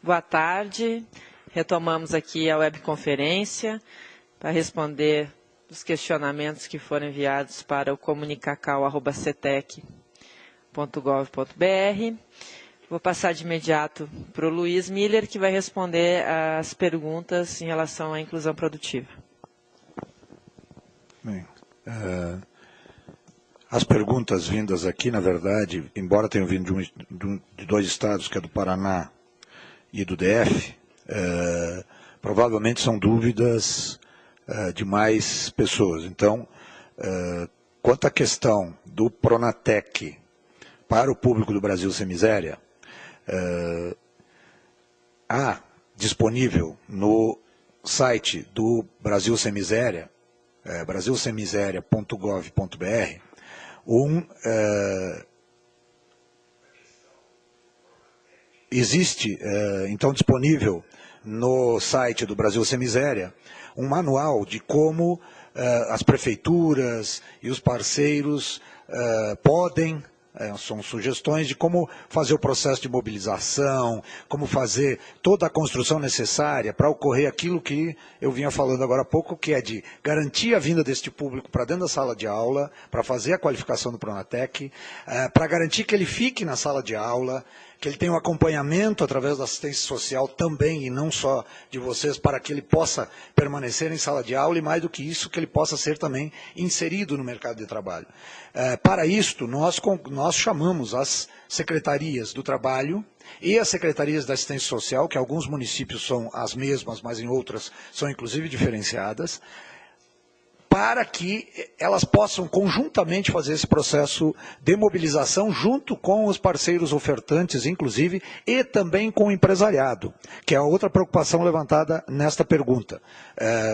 Boa tarde. Retomamos aqui a webconferência para responder os questionamentos que foram enviados para o comunicacau@cetec.gov.br. Vou passar de imediato para o Luiz Miller, que vai responder as perguntas em relação à inclusão produtiva. Bem, as perguntas vindas aqui, na verdade, embora tenham vindo de dois estados, que é do Paraná e do DF, provavelmente são dúvidas de mais pessoas. Então, quanto à questão do Pronatec para o público do Brasil Sem Miséria, há disponível no site do Brasil Sem Miséria, brasilsemmiseria.gov.br, existe, então, disponível no site do Brasil Sem Miséria um manual de como as prefeituras e os parceiros podem, são sugestões de como fazer o processo de mobilização, como fazer toda a construção necessária para ocorrer aquilo que eu vinha falando agora há pouco, que é de garantir a vinda deste público para dentro da sala de aula, para fazer a qualificação do Pronatec, para garantir que ele fique na sala de aula, que ele tenha um acompanhamento através da assistência social também, e não só de vocês, para que ele possa permanecer em sala de aula, e mais do que isso, que ele possa ser também inserido no mercado de trabalho. Para isto, nós chamamos as secretarias do trabalho e as secretarias da assistência social, que alguns municípios são as mesmas, mas em outras são inclusive diferenciadas, para que elas possam conjuntamente fazer esse processo de mobilização junto com os parceiros ofertantes, inclusive, e também com o empresariado, que é a outra preocupação levantada nesta pergunta.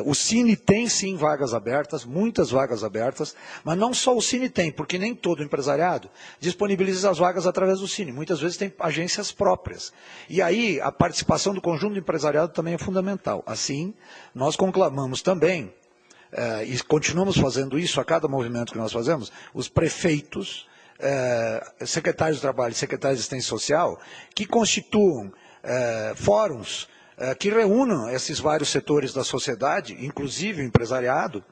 O Cine tem, sim, vagas abertas, muitas vagas abertas, mas não só o Cine tem, porque nem todo empresariado disponibiliza as vagas através do Cine. Muitas vezes tem agências próprias. E aí, a participação do conjunto do empresariado também é fundamental. Assim, nós conclamamos também, e continuamos fazendo isso a cada movimento que nós fazemos, os prefeitos, secretários do Trabalho e secretários de Assistência Social, que constituam fóruns que reúnam esses vários setores da sociedade, inclusive o empresariado,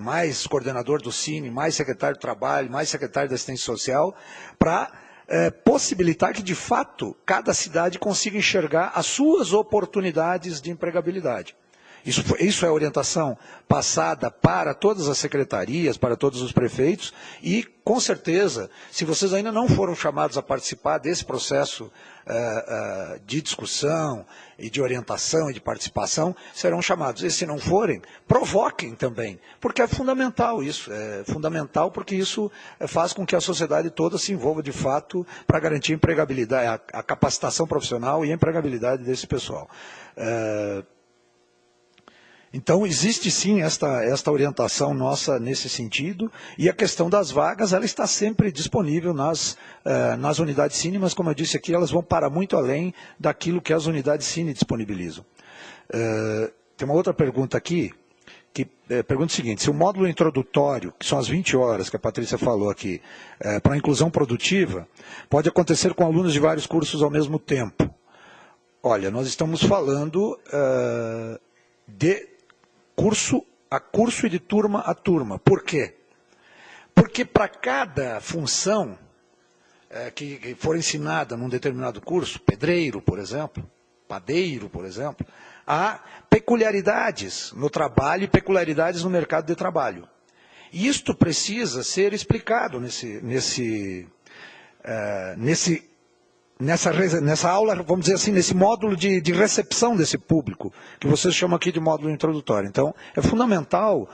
mais coordenador do Cine, mais secretário do Trabalho, mais secretário da Assistência Social, para possibilitar que, de fato, cada cidade consiga enxergar as suas oportunidades de empregabilidade. Isso é a orientação passada para todas as secretarias, para todos os prefeitos, e, com certeza, se vocês ainda não foram chamados a participar desse processo de discussão e de orientação e de participação, serão chamados. E se não forem, provoquem também, porque é fundamental isso, porque isso faz com que a sociedade toda se envolva de fato para garantir a empregabilidade, a capacitação profissional e a empregabilidade desse pessoal. Então, existe sim esta orientação nossa nesse sentido, e a questão das vagas, ela está sempre disponível nas unidades Cine, mas, como eu disse aqui, elas vão para muito além daquilo que as unidades Cine disponibilizam. Tem uma outra pergunta aqui, que pergunta o seguinte: se o módulo introdutório, que são as 20 horas que a Patrícia falou aqui, para a inclusão produtiva, pode acontecer com alunos de vários cursos ao mesmo tempo? Olha, nós estamos falando de curso a curso e de turma a turma. Por quê? Porque para cada função que for ensinada num determinado curso, pedreiro, por exemplo, padeiro, por exemplo, há peculiaridades no trabalho e peculiaridades no mercado de trabalho. E isto precisa ser explicado nessa aula, vamos dizer assim, nesse módulo de recepção desse público, que vocês chamam aqui de módulo introdutório. Então, é fundamental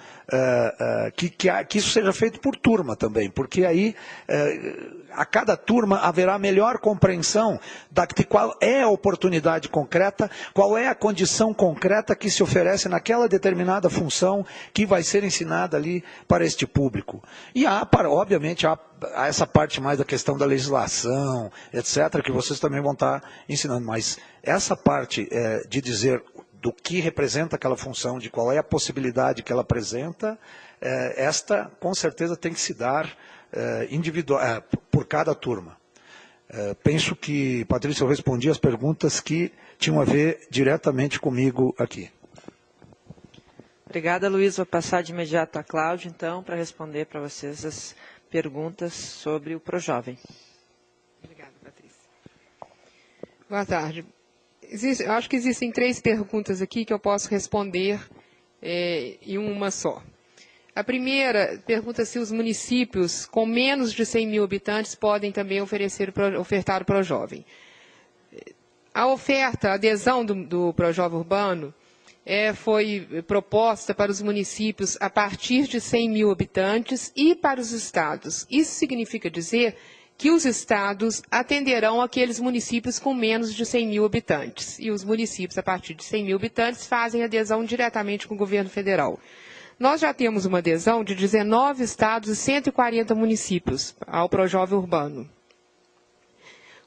que isso seja feito por turma também, porque aí, a cada turma, haverá melhor compreensão de qual é a oportunidade concreta, qual é a condição concreta que se oferece naquela determinada função que vai ser ensinada ali para este público. E obviamente, há essa parte mais da questão da legislação, etc., que vocês também vão estar ensinando. Mas essa parte de dizer do que representa aquela função, de qual é a possibilidade que ela apresenta, esta, com certeza, tem que se dar por cada turma. Penso que, Patrícia, eu respondi as perguntas que tinham a ver diretamente comigo aqui. Obrigada, Luiz. Vou passar de imediato a Cláudia, então, para responder para vocês as perguntas sobre o ProJovem. Obrigada, Patrícia. Boa tarde. Eu acho que existem 3 perguntas aqui que eu posso responder em uma só. A primeira pergunta se os municípios com menos de 100 mil habitantes podem também ofertar o ProJovem. A oferta, a adesão do ProJovem Urbano foi proposta para os municípios a partir de 100 mil habitantes e para os estados. Isso significa dizer que os estados atenderão aqueles municípios com menos de 100 mil habitantes. E os municípios a partir de 100 mil habitantes fazem adesão diretamente com o governo federal. Nós já temos uma adesão de 19 estados e 140 municípios ao ProJovem Urbano.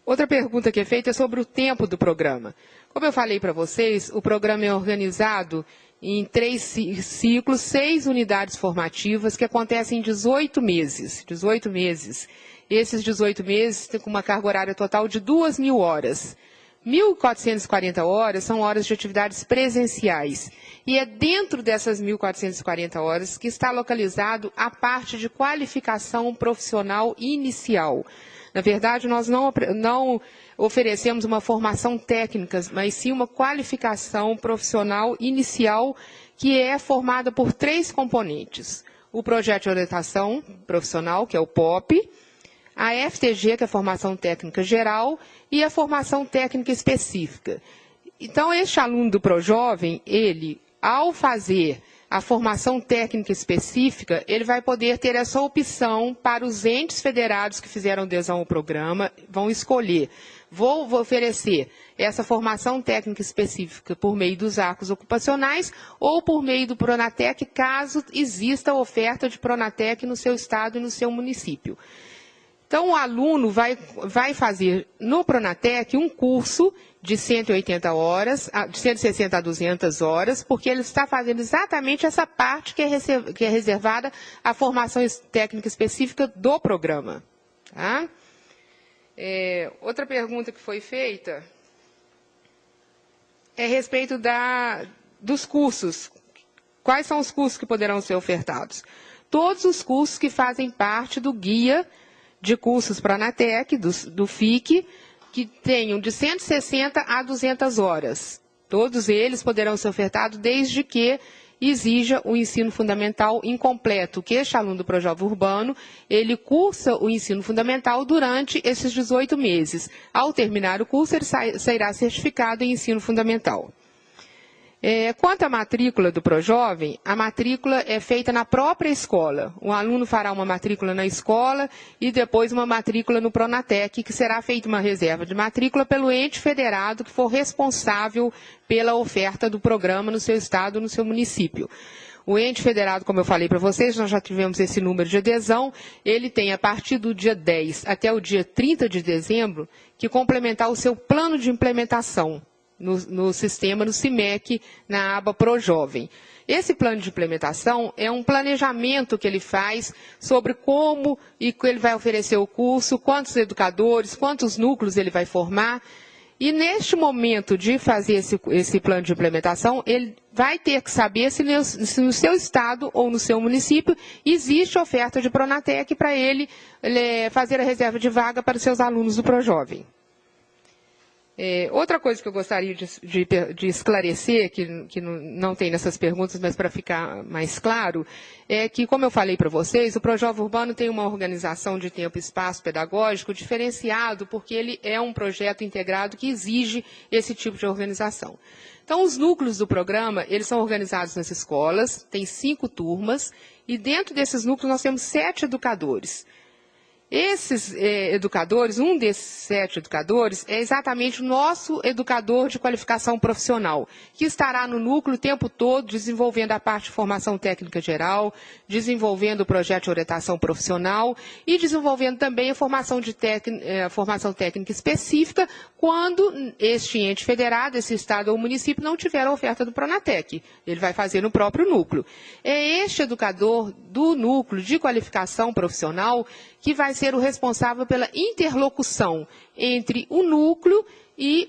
Outra pergunta que é feita é sobre o tempo do programa. Como eu falei para vocês, o programa é organizado em 3 ciclos, 6 unidades formativas que acontecem em 18 meses. 18 meses. Esses 18 meses têm uma carga horária total de 2.000 horas. 1.440 horas são horas de atividades presenciais. E é dentro dessas 1.440 horas que está localizado a parte de qualificação profissional inicial. Na verdade, nós não oferecemos uma formação técnica, mas sim uma qualificação profissional inicial que é formada por 3 componentes. O projeto de orientação profissional, que é o POP, a FTG, que é a formação técnica geral, e a formação técnica específica. Então, este aluno do ProJovem, ele, ao fazer a formação técnica específica, ele vai poder ter essa opção para os entes federados que fizeram adesão ao programa, vão escolher. Vou oferecer essa formação técnica específica por meio dos arcos ocupacionais ou por meio do Pronatec, caso exista oferta de Pronatec no seu estado e no seu município. Então, o aluno vai fazer no Pronatec um curso de 180 horas, de 160 a 200 horas, porque ele está fazendo exatamente essa parte que é reservada à formação técnica específica do programa. Tá? Outra pergunta que foi feita é a respeito dos cursos. Quais são os cursos que poderão ser ofertados? Todos os cursos que fazem parte do guia de cursos Pronatec, do FIC, que tenham de 160 a 200 horas. Todos eles poderão ser ofertados desde que exija o ensino fundamental incompleto, que este aluno do ProJovem Urbano, ele cursa o ensino fundamental durante esses 18 meses. Ao terminar o curso, ele sairá certificado em ensino fundamental. Quanto à matrícula do ProJovem, a matrícula é feita na própria escola. O aluno fará uma matrícula na escola e depois uma matrícula no Pronatec, que será feita uma reserva de matrícula pelo ente federado que for responsável pela oferta do programa no seu estado, no seu município. O ente federado, como eu falei para vocês, nós já tivemos esse número de adesão, ele tem a partir do dia 10 até o dia 30 de dezembro que complementar o seu plano de implementação no sistema, no CIMEC, na aba ProJovem. Esse plano de implementação é um planejamento que ele faz sobre como e que ele vai oferecer o curso, quantos educadores, quantos núcleos ele vai formar. E neste momento de fazer esse plano de implementação, ele vai ter que saber se no seu estado ou no seu município existe oferta de Pronatec para ele fazer a reserva de vaga para os seus alunos do ProJovem. Outra coisa que eu gostaria de esclarecer, que não tem nessas perguntas, mas para ficar mais claro, é que, como eu falei para vocês, o ProJovem Urbano tem uma organização de tempo e espaço pedagógico diferenciado, porque ele é um projeto integrado que exige esse tipo de organização. Então, os núcleos do programa, eles são organizados nas escolas, tem 5 turmas, e dentro desses núcleos nós temos 7 educadores. Esses educadores, um desses 7 educadores, é exatamente o nosso educador de qualificação profissional, que estará no núcleo o tempo todo desenvolvendo a parte de formação técnica geral, desenvolvendo o projeto de orientação profissional e desenvolvendo também a formação técnica específica quando este ente federado, esse estado ou município não tiver a oferta do Pronatec. Ele vai fazer no próprio núcleo. É este educador do núcleo de qualificação profissional que vai ser o responsável pela interlocução entre o núcleo e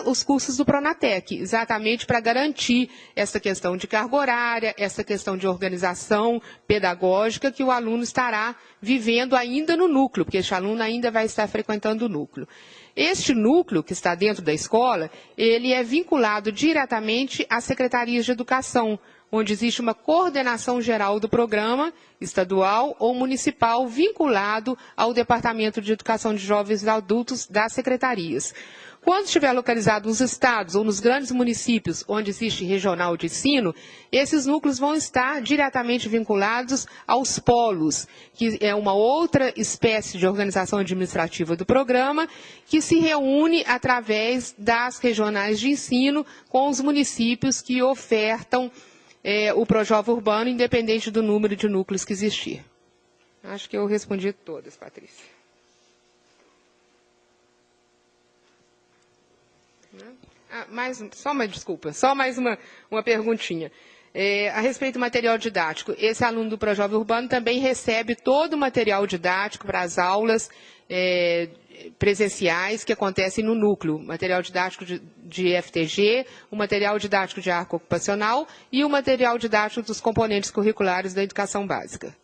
os cursos do Pronatec, exatamente para garantir essa questão de carga horária, essa questão de organização pedagógica que o aluno estará vivendo ainda no núcleo, porque este aluno ainda vai estar frequentando o núcleo. Este núcleo, que está dentro da escola, ele é vinculado diretamente às secretarias de educação, onde existe uma coordenação geral do programa, estadual ou municipal, vinculado ao Departamento de Educação de Jovens e Adultos das secretarias. Quando estiver localizado nos estados ou nos grandes municípios onde existe regional de ensino, esses núcleos vão estar diretamente vinculados aos polos, que é uma outra espécie de organização administrativa do programa, que se reúne através das regionais de ensino com os municípios que ofertam o Projovem Urbano, independente do número de núcleos que existir. Acho que eu respondi todas, Patrícia. Só mais uma perguntinha. A respeito do material didático, esse aluno do Projovem Urbano também recebe todo o material didático para as aulas presenciais que acontecem no núcleo, material didático de FTG, o material didático de arco ocupacional e o material didático dos componentes curriculares da educação básica.